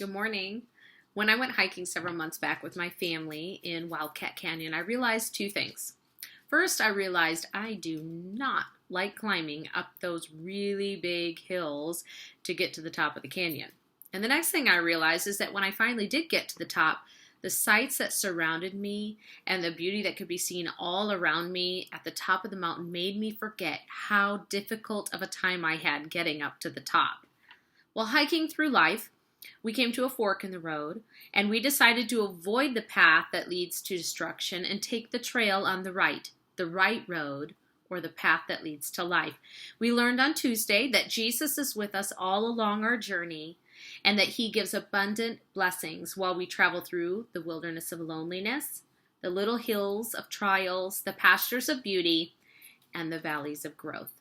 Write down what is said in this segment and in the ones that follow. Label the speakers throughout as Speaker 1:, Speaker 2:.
Speaker 1: Good morning. When I went hiking several months back with my family in Wildcat Canyon, I realized two things. First, I realized I do not like climbing up those really big hills to get to the top of the canyon. And the next thing I realized is that when I finally did get to the top, the sights that surrounded me and the beauty that could be seen all around me at the top of the mountain made me forget how difficult of a time I had getting up to the top. While hiking through life, we came to a fork in the road, and we decided to avoid the path that leads to destruction and take the trail on the right road, or the path that leads to life. We learned on Tuesday that Jesus is with us all along our journey, and that he gives abundant blessings while we travel through the wilderness of loneliness, the little hills of trials, the pastures of beauty, and the valleys of growth.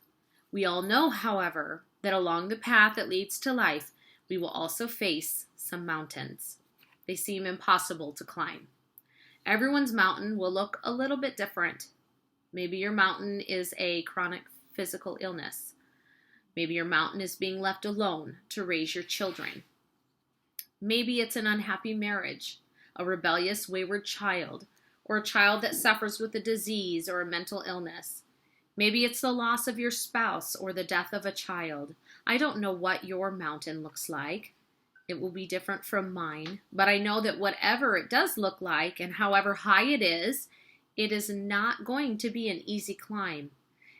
Speaker 1: We all know, however, that along the path that leads to life, we will also face some mountains. They seem impossible to climb. Everyone's mountain will look a little bit different. Maybe your mountain is a chronic physical illness. Maybe your mountain is being left alone to raise your children. Maybe it's an unhappy marriage, a rebellious, wayward child, or a child that suffers with a disease or a mental illness. Maybe it's the loss of your spouse or the death of a child. I don't know what your mountain looks like. It will be different from mine, but I know that whatever it does look like and however high it is not going to be an easy climb.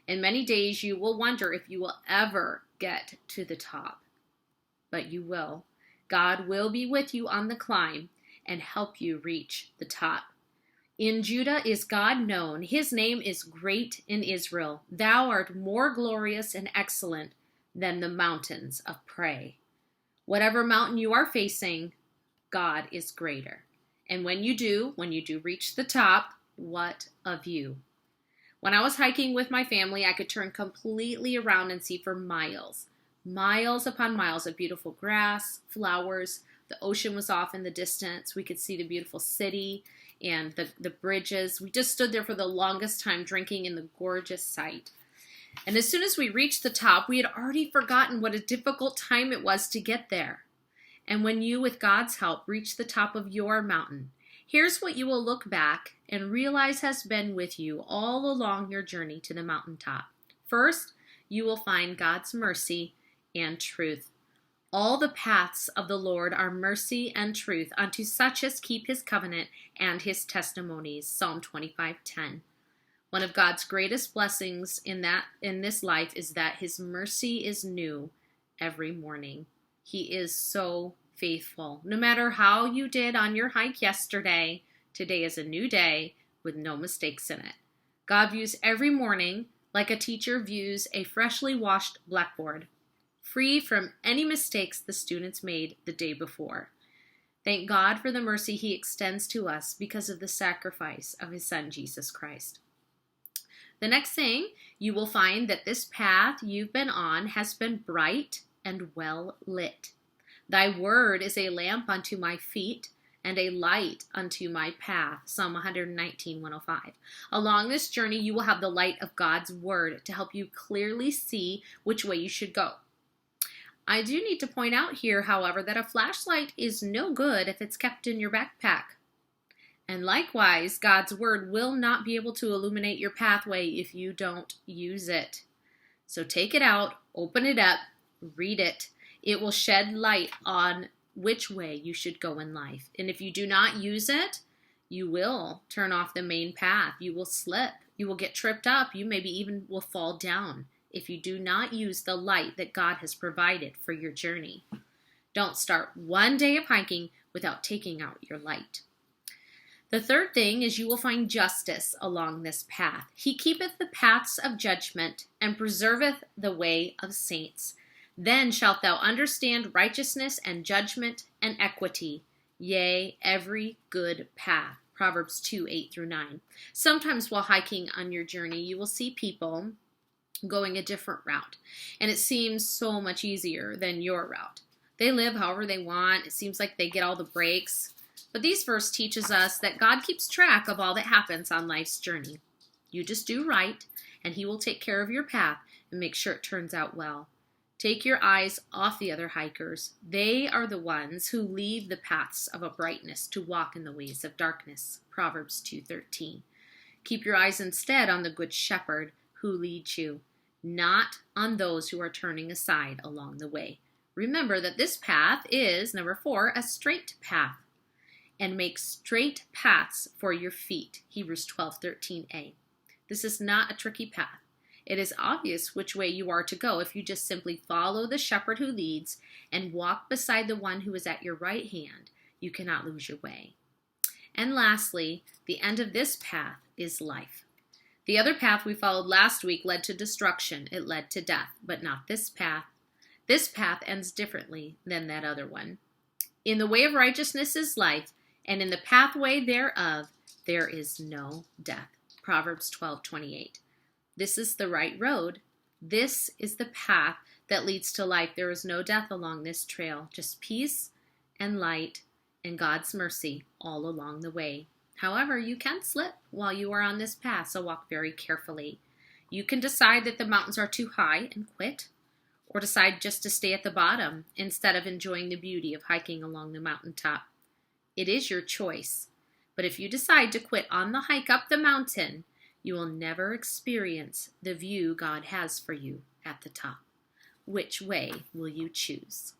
Speaker 1: And many days you will wonder if you will ever get to the top. But you will. God will be with you on the climb and help you reach the top. In Judah is God known. His name is great in Israel. Thou art more glorious and excellent than the mountains of prey. Whatever mountain you are facing, God is greater. And when you do reach the top, what of you? When I was hiking with my family, I could turn completely around and see for miles upon miles of beautiful grass, flowers. The ocean was off in the distance. We could see the beautiful city and the bridges. We just stood there for the longest time drinking in the gorgeous sight. And as soon as we reached the top, we had already forgotten what a difficult time it was to get there. And when you, with God's help, reach the top of your mountain, here's what you will look back and realize has been with you all along your journey to the mountaintop. First, you will find God's mercy and truth. All the paths of the Lord are mercy and truth unto such as keep his covenant and his testimonies. Psalm 25:10. One of God's greatest blessings in this life is that his mercy is new every morning. He is so faithful. No matter how you did on your hike yesterday, today is a new day with no mistakes in it. God views every morning like a teacher views a freshly washed blackboard, free from any mistakes the students made the day before. Thank God for the mercy he extends to us because of the sacrifice of his son, Jesus Christ. The next thing, you will find that this path you've been on has been bright and well lit. Thy word is a lamp unto my feet and a light unto my path. Psalm 119:105. Along this journey, you will have the light of God's word to help you clearly see which way you should go. I do need to point out here, however, that a flashlight is no good if it's kept in your backpack. And likewise, God's word will not be able to illuminate your pathway if you don't use it. So take it out, open it up, read it. It will shed light on which way you should go in life. And if you do not use it, you will turn off the main path. You will slip. You will get tripped up. You maybe even will fall down if you do not use the light that God has provided for your journey. Don't start one day of hiking without taking out your light. The third thing is you will find justice along this path. He keepeth the paths of judgment and preserveth the way of saints. Then shalt thou understand righteousness and judgment and equity, yea, every good path. Proverbs 2:8-9. Sometimes while hiking on your journey, you will see people going a different route, and it seems so much easier than your route. They live however they want. It seems like they get all the breaks. But these verse teaches us that God keeps track of all that happens on life's journey. You just do right, and he will take care of your path and make sure it turns out well. Take your eyes off the other hikers. They are the ones who leave the paths of uprightness to walk in the ways of darkness. Proverbs 2:13. Keep your eyes instead on the good shepherd who leads you, not on those who are turning aside along the way. Remember that this path is, number 4, a straight path, and make straight paths for your feet. Hebrews 12:13a. This is not a tricky path. It is obvious which way you are to go if you just simply follow the shepherd who leads and walk beside the one who is at your right hand. You cannot lose your way. And lastly, the end of this path is life. The other path we followed last week led to destruction. It led to death, but not this path. This path ends differently than that other one. In the way of righteousness is life, and in the pathway thereof there is no death. Proverbs 12:28. This is the right road. This is the path that leads to life. There is no death along this trail, just peace and light and God's mercy all along the way. However, you can slip while you are on this path, so walk very carefully. You can decide that the mountains are too high and quit, or decide just to stay at the bottom instead of enjoying the beauty of hiking along the mountaintop. It is your choice, but if you decide to quit on the hike up the mountain, you will never experience the view God has for you at the top. Which way will you choose?